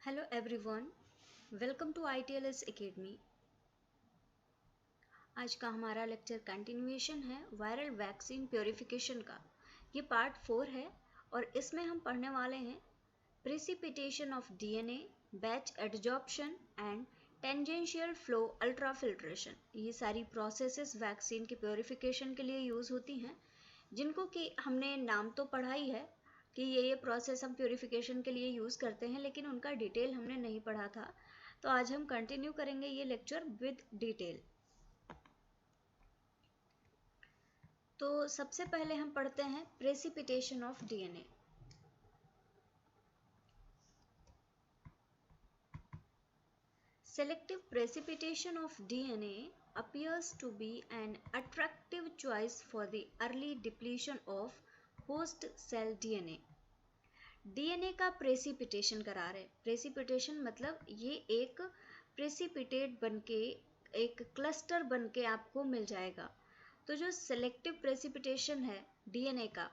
Hello everyone, welcome to ITLS academy. आज का हमारा लेक्चर कंटिन्यूएशन है वायरल वैक्सीन प्योरिफिकेशन का। ये पार्ट 4 है और इसमें हम पढ़ने वाले हैं precipitation of DNA, batch adsorption and tangential flow ultrafiltration. ये सारी प्रोसेसेस वैक्सीन के प्योरिफिकेशन के लिए यूज़ होती हैं, जिनको कि हमने नाम तो पढ़ा ही है कि ये प्रोसेस हम प्योरिफिकेशन के लिए यूज़ करते हैं, लेकिन उनका डिटेल हमने नहीं पढ़ा था। तो आज हम कंटिन्यू करेंगे ये लेक्चर विद डिटेल। तो सबसे पहले हम पढ़ते हैं precipitation of DNA। Selective precipitation of DNA appears to be an attractive choice for the early depletion of host cell DNA. DNA का प्रेसिपिटेशन करा रहे। प्रेसिपिटेशन मतलब ये एक प्रेसिपिटेट बनके एक क्लस्टर बनके आपको मिल जाएगा। तो जो सेलेक्टिव प्रेसिपिटेशन है डीएनए का,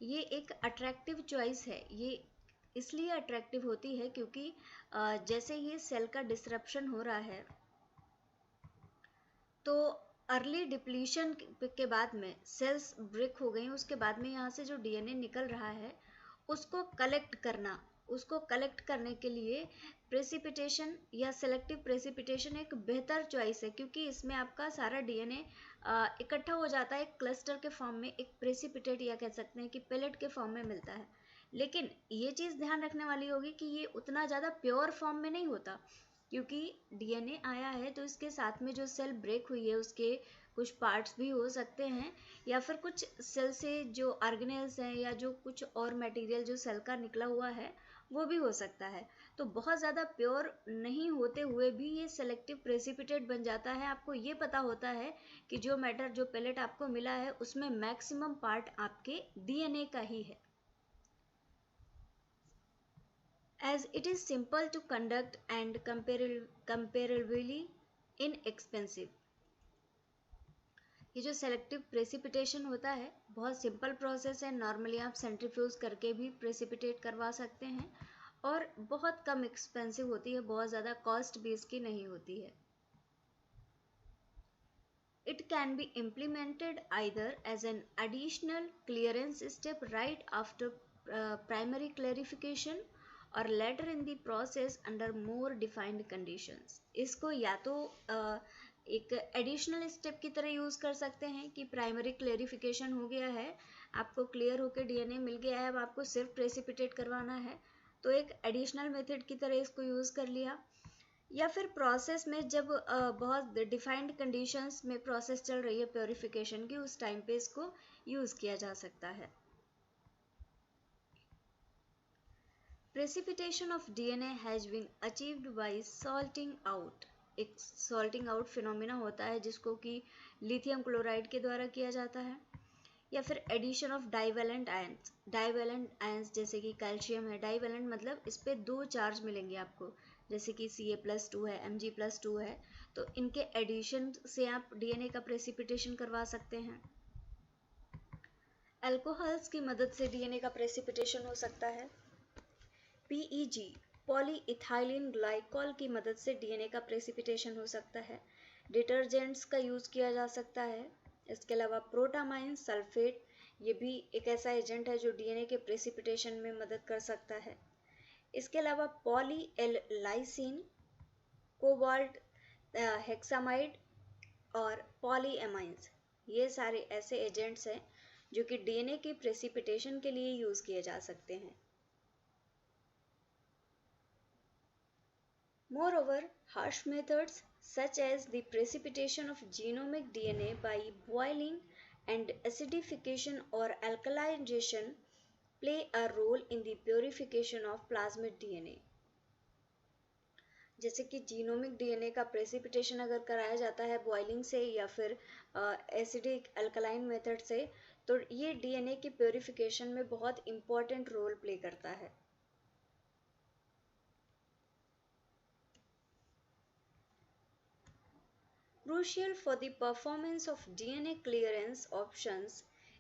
ये एक अट्रैक्टिव चॉइस है। ये इसलिए अट्रैक्टिव होती है क्योंकि जैसे ही सेल का डिसरप्शन हो रहा है, तो अर्ली डिप्लीशन के बाद में सेल्स ब्रेक हो गई, उसके बाद में यहाँ से जो डीएनए निकल रहा है उसको कलेक्ट करने के लिए प्रेसिपिटेशन या सेलेक्टिव प्रेसिपिटेशन एक बेहतर चॉइस है, क्योंकि इसमें आपका सारा डीएनए इकट्ठा हो जाता है एक क्लस्टर के फॉर्म में, एक प्रेसिपिटेट या कह सकते हैं कि पेलेट के फॉर्म में मिलता है। लेकिन ये चीज़ ध्यान रखने वाली होगी कि ये उतना ज़्यादा प्योर फॉर्म में नहीं होता, क्योंकि डीएनए आया है तो इसके साथ में जो सेल ब्रेक हुई है उसके कुछ पार्ट्स भी हो सकते हैं, या फिर कुछ सेल से जो ऑर्गेनेल्स हैं या जो कुछ और मटेरियल जो सेल का निकला हुआ है वो भी हो सकता है। तो बहुत ज़्यादा प्योर नहीं होते हुए भी ये सेलेक्टिव प्रेसिपिटेट बन जाता है। आपको ये पता होता है कि जो मैटर, जो पेलेट आपको मिला है उसमें मैक्सिमम पार्ट आपके डीएनए का ही है। As it is simple to conduct and comparably inexpensive. ये जो सेलेक्टिव प्रेसिपिटेशन होता है बहुत सिंपल प्रोसेस है। नॉर्मली आप सेंट्रीफ्यूज करके भी प्रेसिपिटेट करवा सकते हैं और बहुत कम एक्सपेंसिव होती है, बहुत ज़्यादा कॉस्ट भी इसकी नहीं होती है। It can be implemented either as an additional clearance step right after primary clarification और later in the process under more defined conditions. इसको या तो एक एडिशनल स्टेप की तरह यूज़ कर सकते हैं कि प्राइमरी क्लेरिफिकेशन हो गया है, आपको क्लियर होकर डीएनए मिल गया है, अब आपको सिर्फ प्रेसिपिटेट करवाना है, तो एक एडिशनल मेथड की तरह इसको यूज़ कर लिया। या फिर प्रोसेस में जब बहुत डिफाइंड कंडीशंस में प्रोसेस चल रही है प्योरिफिकेशन की, उस टाइम पे इसको यूज़ किया जा सकता है। Precipitation of DNA has been achieved by salting out। एक salting out फिनोमिना होता है जिसको कि लिथियम क्लोराइड के द्वारा किया जाता है, या फिर addition of divalent ions. Divalent ions जैसे कि कैल्शियम है, डाइवेलेंट मतलब इस पे दो चार्ज मिलेंगे आपको, जैसे कि Ca+2 है, Mg+2 है, तो इनके एडिशन से आप डीएनए का प्रेसिपिटेशन करवा सकते हैं। अल्कोहल्स की मदद से डीएनए का प्रेसिपिटेशन हो सकता है। PEG पॉलीइथाइलिन ग्लाइकॉल की मदद से डीएनए का प्रेसिपिटेशन हो सकता है। डिटर्जेंट्स का यूज़ किया जा सकता है। इसके अलावा प्रोटामाइन सल्फेट, ये भी एक ऐसा एजेंट है जो डीएनए के प्रेसिपिटेशन में मदद कर सकता है। इसके अलावा पॉली एल लाइसिन, कोबाल्ट हेक्सामाइड और पॉलीएमाइंस, ये सारे ऐसे एजेंट्स हैं जो कि डीएनए के प्रेसिपिटेशन के लिए यूज़ किए जा सकते हैं। Moreover, harsh methods such as the precipitation of genomic DNA by boiling and acidification or alkalization play a role in the purification of plasmid DNA। जैसे कि जीनोमिक डीएनए का प्रेसिपिटेशन अगर कराया जाता है बॉइलिंग से या फिर एसिडिक अल्कलाइन मेथड से, तो ये डीएनए की प्योरिफिकेशन में बहुत इम्पॉर्टेंट रोल प्ले करता है। Crucial for the performance of DNA clearance options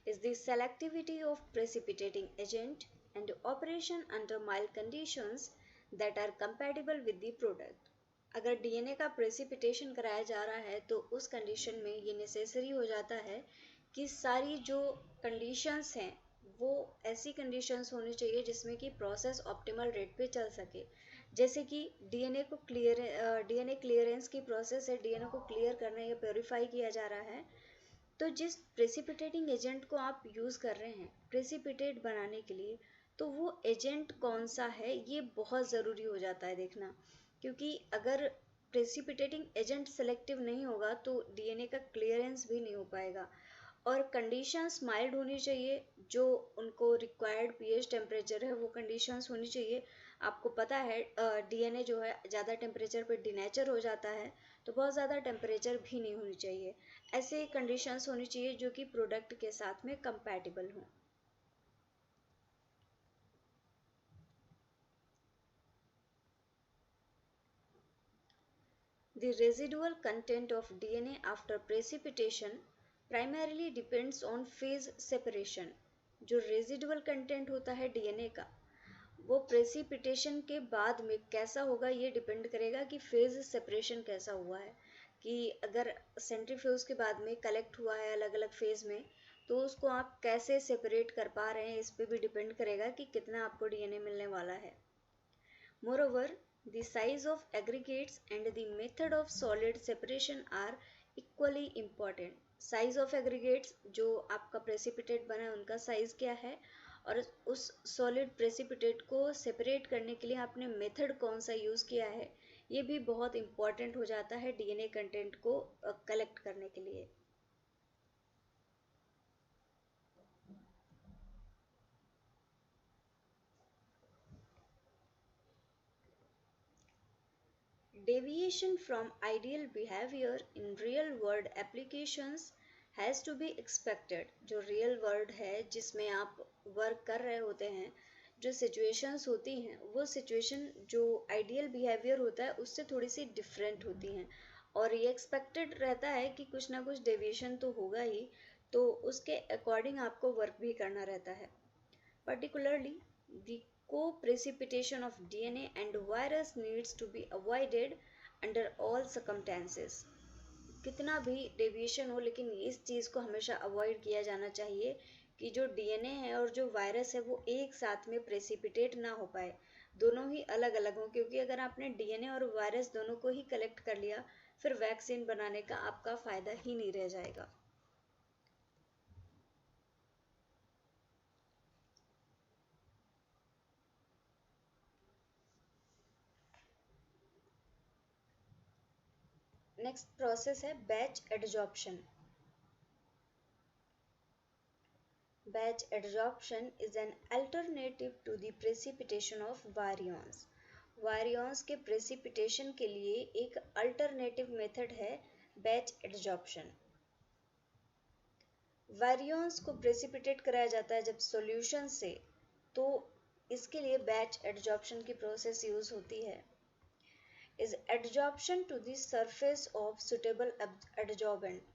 is the selectivity of precipitating agent and operation under mild conditions that are compatible with the product. अगर DNA का precipitation कराया जा रहा है तो उस कंडीशन में ये नेसेसरी हो जाता है कि सारी जो कंडीशंस हैं वो ऐसी कंडीशंस होनी चाहिए जिसमें कि प्रोसेस ऑप्टिमल रेट पे चल सके। जैसे कि डीएनए क्लियरेंस की प्रोसेस है, डीएनए को क्लियर करना या प्योरीफाई किया जा रहा है, तो जिस प्रेसिपिटेटिंग एजेंट को आप यूज़ कर रहे हैं प्रेसिपिटेट बनाने के लिए, तो वो एजेंट कौन सा है ये बहुत ज़रूरी हो जाता है देखना। क्योंकि अगर प्रेसिपिटेटिंग एजेंट सेलेक्टिव नहीं होगा तो डीएनए का क्लियरेंस भी नहीं हो पाएगा। और कंडीशंस माइल्ड होनी चाहिए, जो उनको रिक्वायर्ड पीएच टेम्परेचर है वो कंडीशंस होनी चाहिए। आपको पता है डीएनए जो है ज़्यादा टेम्परेचर पे डिनेचर हो जाता है, तो बहुत ज़्यादा टेम्परेचर भी नहीं होनी चाहिए। ऐसे कंडीशंस होनी चाहिए जो कि प्रोडक्ट के साथ में कंपैटिबल हों। The residual content of DNA after precipitation primarily depends on phase separation. जो रेजिडुअल कंटेंट होता है डीएनए का वो प्रेसिपिटेशन के बाद में कैसा होगा ये डिपेंड करेगा कि फेज सेपरेशन कैसा हुआ है। कि अगर सेंट्रीफ्यूज के बाद में कलेक्ट हुआ है अलग अलग फेज में, तो उसको आप कैसे सेपरेट कर पा रहे हैं इस पे भी डिपेंड करेगा कि कितना आपको डीएनए मिलने वाला है। Moreover, the size of aggregates and the method of solid separation are equally important. Size of aggregates जो आपका precipitate बना है उनका size क्या है, और उस solid precipitate को separate करने के लिए आपने method कौन सा use किया है, ये भी बहुत important हो जाता है DNA content को collect करने के लिए। Deviation from ideal behavior in real world applications has to be expected। जो real world है जिसमें आप वर्क कर रहे होते हैं, जो situations होती हैं वो situation जो ideal behavior होता है उससे थोड़ी सी different होती हैं, और ये expected रहता है कि कुछ ना कुछ deviation तो होगा ही, तो उसके according आपको वर्क भी करना रहता है। Particularly, the co-precipitation of DNA and virus needs to be avoided under all circumstances। कितना भी डेविएशन हो लेकिन इस चीज़ को हमेशा अवॉइड किया जाना चाहिए कि जो डीएनए है और जो वायरस है वो एक साथ में प्रेसिपिटेट ना हो पाए, दोनों ही अलग अलग हों। क्योंकि अगर आपने डीएनए और वायरस दोनों को ही कलेक्ट कर लिया फिर वैक्सीन बनाने का आपका फ़ायदा ही नहीं रह जाएगा। नेक्स्ट प्रोसेस है batch adsorption. Batch adsorption is an alternative to the precipitation of virions। Virions के precipitation के लिए एक alternative method है batch adsorption। Virions को precipitate कराया जाता है जब solution से, तो इसके लिए batch adsorption की process use होती है। Is adsorption to the surface of suitable adsorbent।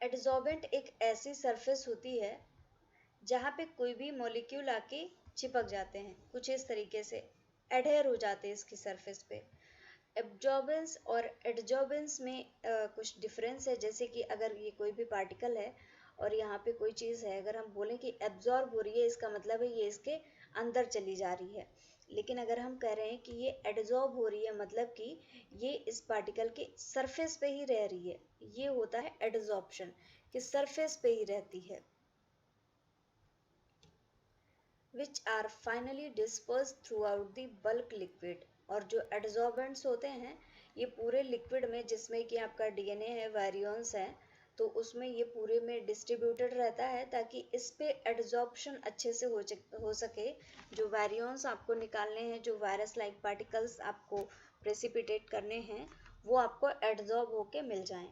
Adsorbent एक ऐसी सरफेस होती है जहाँ पे कोई भी मॉलिक्यूल आके चिपक जाते हैं, कुछ इस तरीके से एडहेयर हो जाते हैं इसकी सरफेस पे। एब्जॉर्बेंस और एडजॉर्बेंस में कुछ डिफरेंस है। जैसे कि अगर ये कोई भी पार्टिकल है और यहाँ पे कोई चीज़ है, अगर हम बोलें कि एब्जॉर्ब हो रही है इसका मतलब है ये इसके अंदर चली जा रही है। लेकिन अगर हम कह रहे हैं कि ये एडजॉर्ब हो रही है मतलब कि ये इस पार्टिकल के सरफेस पे ही रह रही है, ये होता है एडजॉर्प्शन, कि सरफेस पे ही रहती है। which are finally dispersed throughout the bulk liquid। और जो एडजॉर्बेंट्स होते हैं ये पूरे लिक्विड में, जिसमें कि आपका डीएनए है, वैरियंस है, तो उसमें ये पूरे में डिस्ट्रीब्यूटेड रहता है ताकि इस पे एडजॉर्प्शन अच्छे से हो सके। जो वैरियंस आपको निकालने हैं, जो वायरस लाइक पार्टिकल्स आपको प्रेसिपिटेट करने हैं, वो आपको एडजॉर्ब होके मिल जाएं।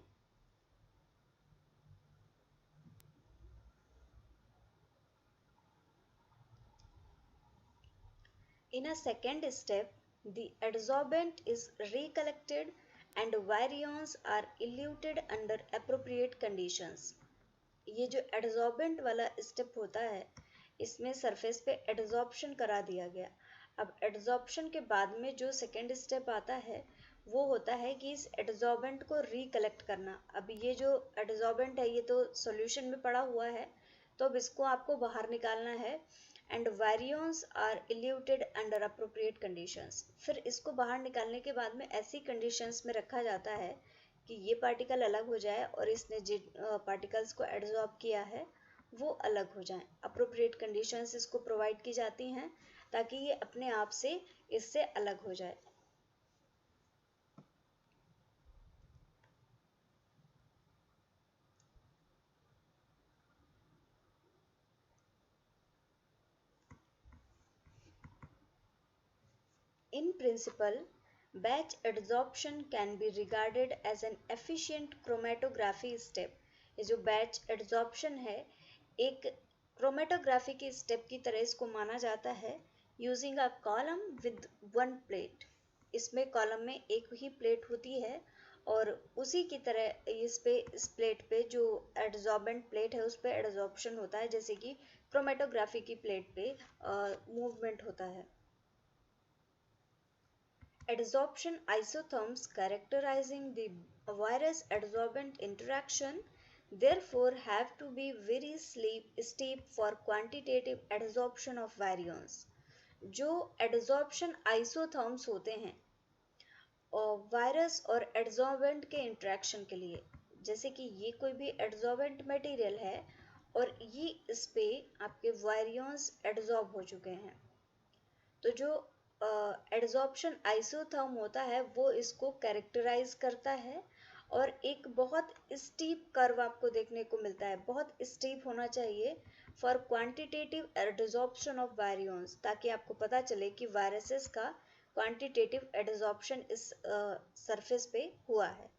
In a second step, the adsorbent is recollected and virions are eluted under appropriate conditions। ये जो एडजॉर्बेंट वाला स्टेप होता है इसमें सरफेस पे एडजॉर्प्शन करा दिया गया। अब एड्जॉर्प्शन के बाद में जो सेकेंड स्टेप आता है वो होता है कि इस एड्जॉर्बेंट को रिकलेक्ट करना। अब ये जो एड्जॉर्बेंट है ये तो सॉल्यूशन में पड़ा हुआ है, तो अब इसको आपको बाहर निकालना है। And variance are eluted under appropriate conditions. फिर इसको बाहर निकालने के बाद में ऐसी कंडीशंस में रखा जाता है कि ये पार्टिकल अलग हो जाए और इसने जिन पार्टिकल्स को एड्जॉर्ब किया है वो अलग हो जाए। अप्रोप्रिएट कंडीशंस इसको प्रोवाइड की जाती हैं ताकि ये अपने आप से इससे अलग हो जाए। In principle, batch adsorption can be regarded as an efficient chromatography step। ये जो बैच एड्जॉर्प्शन है एक क्रोमेटोग्राफी की स्टेप की तरह इसको माना जाता है। Using a column with one plate, इसमें कॉलम में एक ही प्लेट होती है और उसी की तरह इस प्लेट पे जो एड्जॉर्बेंट प्लेट है उस पे एड्जॉर्प्शन होता है, जैसे कि क्रोमेटोग्राफी की प्लेट पे मूवमेंट होता है। Adsorption isotherms characterizing the virus adsorbent interaction therefore have to be very steep for quantitative adsorption of virions। जो adsorption isotherms होते हैं और वायरस और एड्सॉर्बेंट के इंटरेक्शन के लिए, जैसे कि ये कोई भी एड्सॉर्बेंट मटेरियल है और ये इस पे आपके वायरियंस एड्सॉर्ब हो चुके हैं, तो जो एड्जॉर्प्शन आइसोथर्म होता है वो इसको कैरेक्टराइज करता है और एक बहुत स्टीप कर्व आपको देखने को मिलता है। बहुत स्टीप होना चाहिए फॉर क्वांटिटेटिव एड्जॉर्प्शन ऑफ वायरियंस, ताकि आपको पता चले कि वायरसेस का क्वांटिटेटिव एड्जॉर्प्शन इस सरफेस पे हुआ है।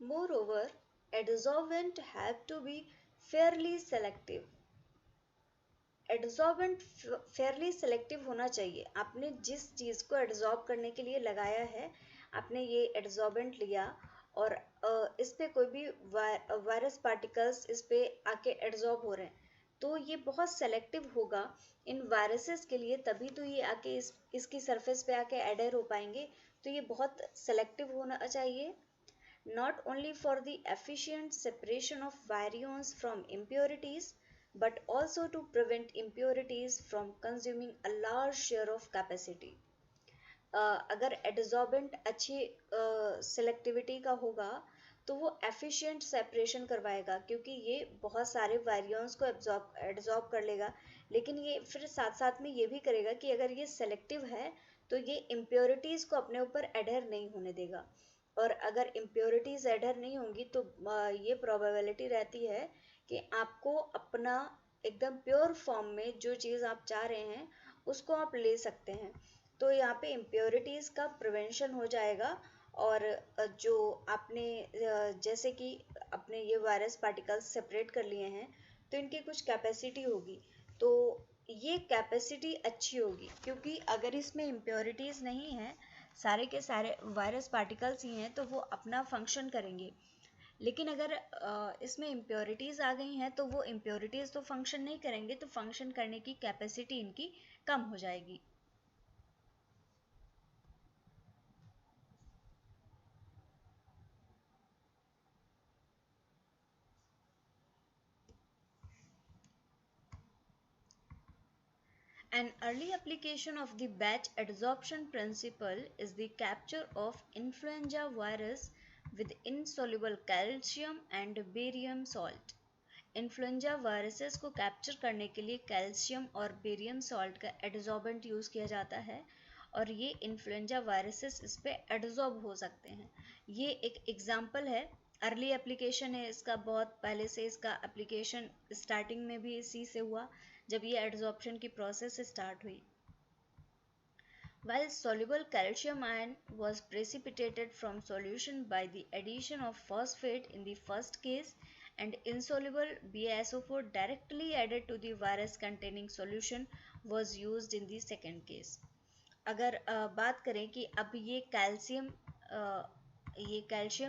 Moreover, adsorbent have to be fairly selective। Adsorbent Fairlie selective होना चाहिए। आपने जिस चीज़ को एड्सॉर्ब करने के लिए लगाया है, आपने ये एड्सॉर्बेंट लिया और इस पे कोई भी वायरस पार्टिकल्स इस पे आके एड्सॉर्ब हो रहे हैं, तो ये बहुत सेलेक्टिव होगा इन वायरसेस के लिए, तभी तो ये आके इसकी सरफेस पे आके एडर हो पाएंगे। तो ये बहुत सेलेक्टिव होना चाहिए। Not only for the efficient separation of virions from impurities, but also to prevent impurities from consuming a large share of capacity। अगर एड्सॉर्बेंट अच्छी सेलेक्टिविटी का होगा तो वो एफिशिएंट सेपरेशन करवाएगा, क्योंकि ये बहुत सारे वायरियंस को एब्जॉर्ब कर लेगा। लेकिन ये फिर साथ साथ में ये भी करेगा कि अगर ये सेलेक्टिव है तो ये इम्प्योरिटीज़ को अपने ऊपर एडर नहीं होने देगा, और अगर इम्प्योरिटीज़ एडर नहीं होंगी तो ये प्रोबेबिलिटी रहती है कि आपको अपना एकदम प्योर फॉर्म में जो चीज़ आप चाह रहे हैं उसको आप ले सकते हैं। तो यहाँ पे इम्प्योरिटीज़ का प्रिवेंशन हो जाएगा। और जो आपने जैसे कि अपने ये वायरस पार्टिकल्स सेपरेट कर लिए हैं तो इनकी कुछ कैपेसिटी होगी, तो ये कैपेसिटी अच्छी होगी, क्योंकि अगर इसमें इम्प्योरिटीज़ नहीं है, सारे के सारे वायरस पार्टिकल्स ही हैं, तो वो अपना फंक्शन करेंगे। लेकिन अगर इसमें इम्प्योरिटीज़ आ गई हैं तो वो इम्प्योरिटीज़ तो फंक्शन नहीं करेंगे, तो फंक्शन करने की कैपेसिटी इनकी कम हो जाएगी। An early application of the batch adsorption principle is the capture of influenza virus with insoluble calcium and barium salt। Influenza viruses को कैप्चर करने के लिए कैल्शियम और बेरियम सॉल्ट का एड्सॉर्बेंट यूज़ किया जाता है, और ये इन्फ्लुएंजा वायरसेस इस पे एड्सॉर्ब हो सकते हैं। ये एक एग्जांपल है, अर्ली एप्लीकेशन है इसका, बहुत पहले से इसका एप्लीकेशन स्टार्टिंग में भी इसी से हुआ जब ये एड्सॉर्प्शन की प्रोसेस स्टार्ट हुई। While soluble calcium ion was precipitated from solution by the addition of phosphate in the first case and insoluble BaSO4 directly added to the virus containing solution was used in the second case। अगर बात करें कि अब ये calcium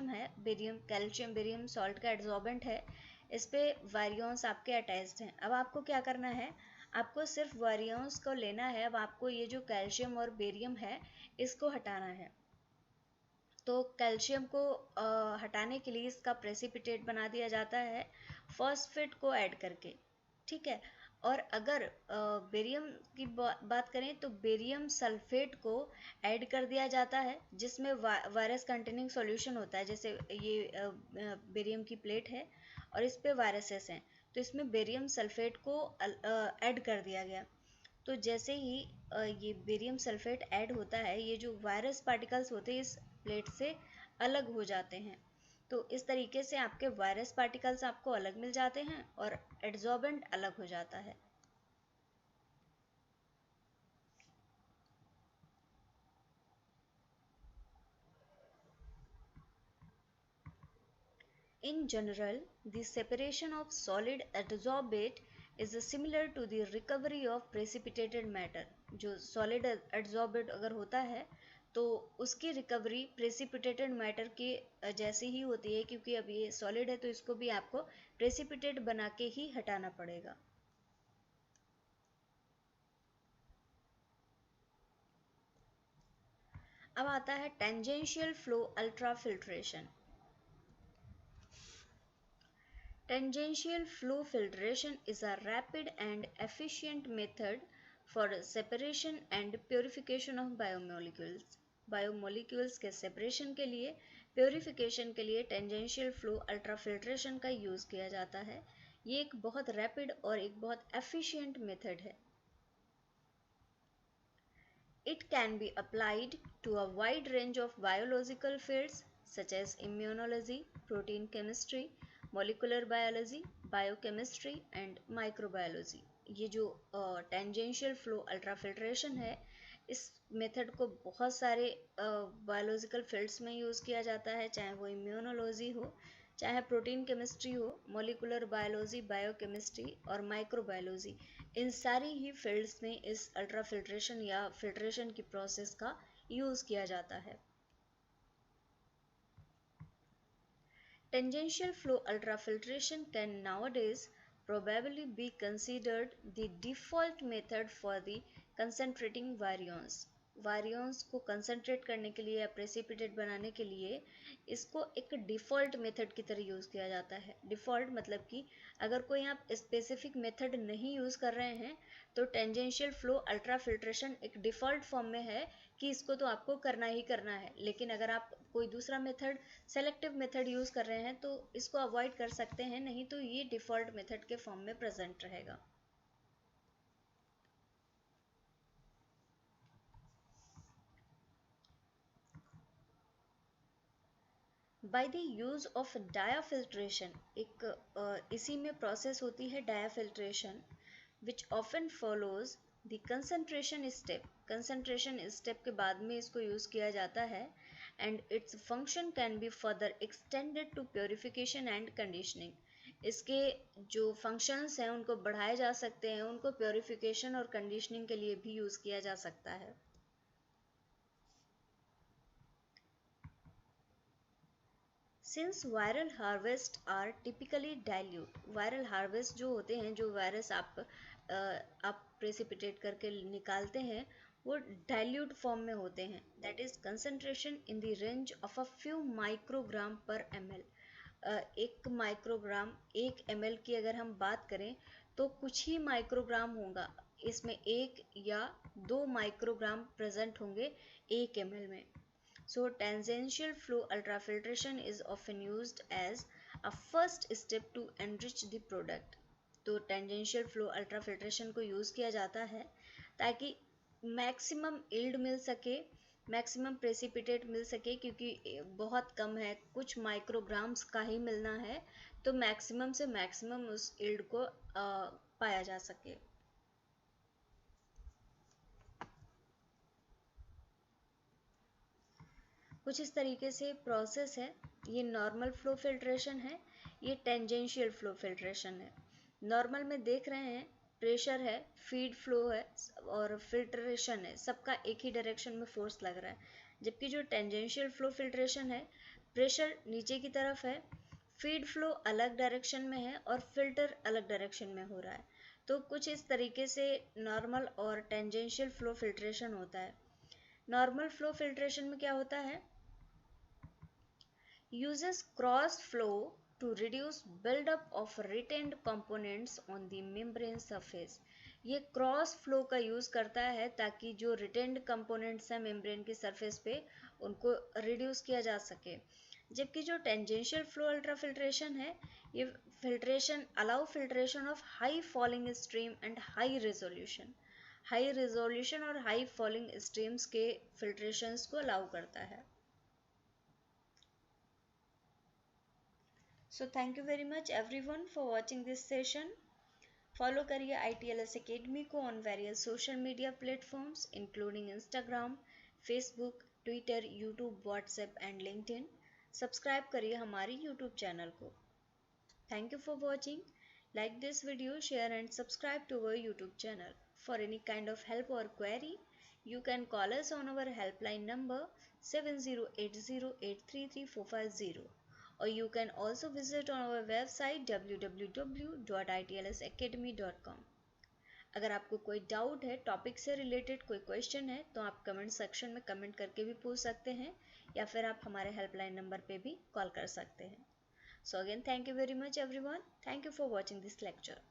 है, barium, calcium barium salt का adsorbent है, इस पे वारियंस आपके अटैच्ड हैं। अब आपको क्या करना है, आपको सिर्फ वारियंस को लेना है। अब आपको ये जो कैल्शियम और बेरियम है इसको हटाना है। तो कैल्शियम को हटाने के लिए इसका प्रेसिपिटेट बना दिया जाता है फॉस्फेट को ऐड करके, ठीक है। और अगर बेरियम की बात करें तो बेरियम सल्फेट को ऐड कर दिया जाता है, जिसमें वायरस कंटेनिंग सॉल्यूशन होता है। जैसे ये बेरियम की प्लेट है और इस पे वायरसेस हैं, तो इसमें बेरियम सल्फेट को ऐड कर दिया गया। तो जैसे ही ये बेरियम सल्फेट ऐड होता है, ये जो वायरस पार्टिकल्स होते हैं इस प्लेट से अलग हो जाते हैं। तो इस तरीके से आपके वायरस पार्टिकल्स आपको अलग मिल जाते हैं और एड्सॉर्बेंट अलग हो जाता है। In general, the separation of solid adsorbate is similar to the recovery of precipitated matter। जो solid adsorbate अगर होता है तो उसकी रिकवरी प्रेसिपिटेटेड मैटर के जैसी ही होती है, क्योंकि अब ये सॉलिड है तो इसको भी आपको प्रेसिपिटेट बना के ही हटाना पड़ेगा। अब आता है tangential flow ultrafiltration. Tangential flow filtration is a rapid and efficient method for separation and purification of biomolecules। Biomolecules के सेपरेशन के लिए, प्योरिफिकेशन के लिए टेंजेंशियल फ्लो अल्ट्राफिल्ट्रेशन का यूज़ किया जाता है। ये एक बहुत रैपिड और एक बहुत एफिशिएंट मेथड है। It can be applied to a wide range of biological fields such as immunology, protein chemistry, molecular biology, biochemistry and microbiology। ये जो टेंजेंशियल फ्लो अल्ट्राफिल्ट्रेशन है, इस मेथड को बहुत सारे बायोलॉजिकल फील्ड्स में यूज़ किया जाता है, चाहे वो इम्यूनोलॉजी हो, चाहे प्रोटीन केमिस्ट्री हो, मोलिकुलर बायोलॉजी, बायोकेमिस्ट्री और माइक्रोबायोलॉजी। इन सारी ही फील्ड्स में इस अल्ट्राफिल्ट्रेशन या फिल्ट्रेशन की प्रोसेस का यूज़ किया जाता है। Tangential flow ultrafiltration can nowadays probably be considered the default method for the concentrating virions। वारियंस को कंसंट्रेट करने के लिए या प्रेसिपिटेट बनाने के लिए इसको एक डिफ़ॉल्ट मेथड की तरह यूज़ किया जाता है। डिफ़ॉल्ट मतलब कि अगर कोई आप स्पेसिफिक मेथड नहीं यूज़ कर रहे हैं तो टेंजेंशियल फ्लो अल्ट्राफिल्ट्रेशन एक डिफ़ॉल्ट फॉर्म में है कि इसको तो आपको करना ही करना है। लेकिन अगर आप कोई दूसरा मेथड, सेलेक्टिव मेथड यूज़ कर रहे हैं तो इसको अवॉइड कर सकते हैं, नहीं तो ये डिफ़ॉल्ट मेथड के फॉर्म में प्रेजेंट रहेगा। By the use of diafiltration, एक इसी में प्रोसेस होती है diafiltration, which often follows the concentration step. Concentration step के बाद में इसको यूज किया जाता है and its function can be further extended to purification and conditioning. इसके जो फंक्शंस हैं उनको बढ़ाए जा सकते हैं, उनको प्योरिफिकेशन और कंडीशनिंग के लिए भी यूज किया जा सकता है। Since viral harvest are typically dilute, viral harvest जो होते हैं, जो वायरस आप प्रेसिपिटेट करके निकालते हैं, वो डाइल्यूट फॉर्म में होते हैं। That is concentration in the range of a few microgram पर ml। एक माइक्रोग्राम, 1 ml की अगर हम बात करें तो कुछ ही माइक्रोग्राम होगा, इसमें 1 या 2 माइक्रोग्राम प्रेजेंट होंगे 1 ml में। So tangential flow ultrafiltration is often used as a first step to enrich the product। तो tangential flow ultrafiltration को यूज़ किया जाता है ताकि मैक्सिमम यील्ड मिल सके, मैक्सिमम प्रेसिपिटेट मिल सके, क्योंकि बहुत कम है, कुछ माइक्रोग्राम्स का ही मिलना है, तो मैक्सिमम से मैक्सिमम उस यील्ड को पाया जा सके। कुछ इस तरीके से प्रोसेस है। ये नॉर्मल फ्लो फिल्ट्रेशन है, ये टेंजेंशियल फ्लो फिल्ट्रेशन है। नॉर्मल में देख रहे हैं प्रेशर है, फीड फ्लो है और फिल्ट्रेशन है, सबका एक ही डायरेक्शन में फोर्स लग रहा है। जबकि जो टेंजेंशियल फ्लो फिल्ट्रेशन है, प्रेशर नीचे की तरफ है, फीड फ्लो अलग डायरेक्शन में है और फिल्टर अलग डायरेक्शन में हो रहा है। तो कुछ इस तरीके से नॉर्मल और टेंजेंशियल फ्लो फिल्ट्रेशन होता है। नॉर्मल फ्लो फिल्ट्रेशन में क्या होता है, uses cross flow to reduce buildup of retained components on the membrane surface। ये क्रॉस फ्लो का यूज करता है ताकि जो रिटेन्ड कंपोनेंट्स हैं मेम्ब्रेन की सरफेस पे उनको रिड्यूस किया जा सके। जबकि जो टेंजेंशियल फ्लो अल्ट्राफिल्ट्रेशन है, ये filtration allow filtration of high falling stream and high resolution और हाई फॉलिंग स्ट्रीम्स के फिल्ट्रेशंस को अलाउ करता है। So thank you very much everyone for watching this session. Follow करिए ITLS Academy को on various social media platforms including Instagram, Facebook, Twitter, YouTube, WhatsApp and LinkedIn. Subscribe करिए हमारी YouTube channel को। Thank you for watching. Like this video, share and subscribe to our YouTube channel. For any kind of help or query, you can call us on our helpline number 7080833450. or you can also visit on our website www.itlsacademy.com। अगर आपको कोई doubt है, topic से related कोई question है, तो आप comment section में कमेंट करके भी पूछ सकते हैं या फिर आप हमारे हेल्पलाइन नंबर पे भी कॉल कर सकते हैं। So again thank you very much everyone, thank you for watching this lecture.